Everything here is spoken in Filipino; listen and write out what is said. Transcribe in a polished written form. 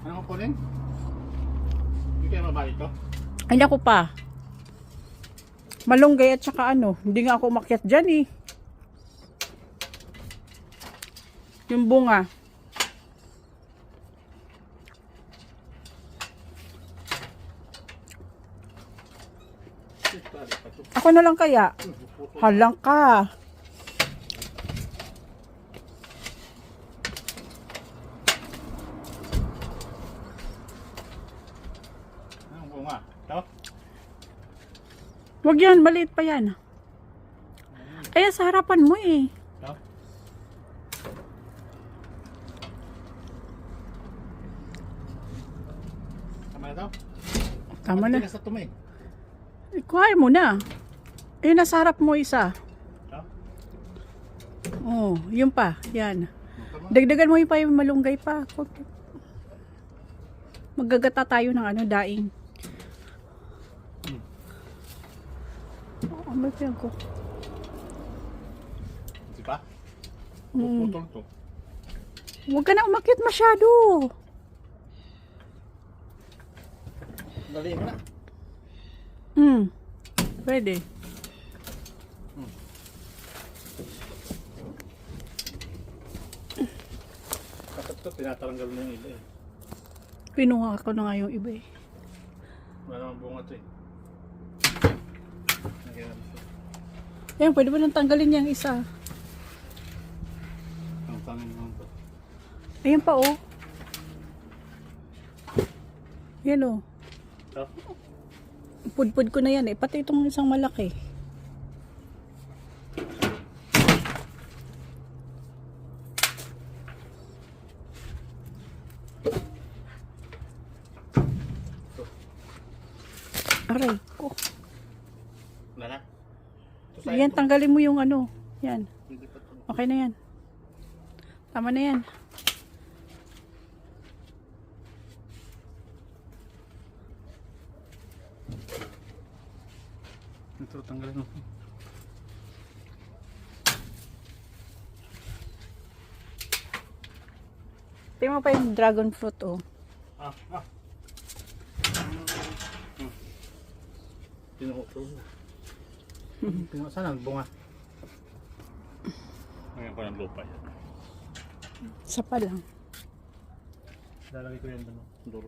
Ano ko kunin? Hindi kaya mabali ito? Ay, naku pa. Malunggay at saka ano. Hindi nga ako umakyat dyan eh. Yung bunga. Ako na lang kaya. Halang ka. Anong bunga? Ito? Wag yan, maliit pa yan. Ay, sa harapan mo eh. Ito? Tama na ito? Tama na. Matigas na tumay. Kuhain mo na. Ayun, nasa harap mo isa. Ito? Oh, yun pa. Yan. Dagdagan mo yung pa yung malunggay pa. Maggagata tayo ng ano, daing. May pinag ko. Di ba? Mm. Putol to. Huwag ka na umakyat masyado. Dali mo na. Pwede. Kapag ito, tinatanggal mo yung iba eh. Pinuha ko na nga yung iba eh. Wala namang bunga ito eh. Nagyan ito. Ayan, pwede ba nang tanggalin yung isa? Ang tangin mo ito. Ayan pa oh. Yan oh. Ito? Pudpud ko na yan eh. Pati itong isang malaki. Aray ko. Wala na? Ito Ayan, tanggalin mo yung ano. Yan. Hindi pa ito. Okay na yan. Tama na yan. Ito, tanggalin mo. Tingnan mo pa yung dragon fruit oh. Ah. Pinuho. Pinuho. Saan ang bunga? Ngayon ko ng lupa yan. Isa pa lang. Lalagay ko yan doon.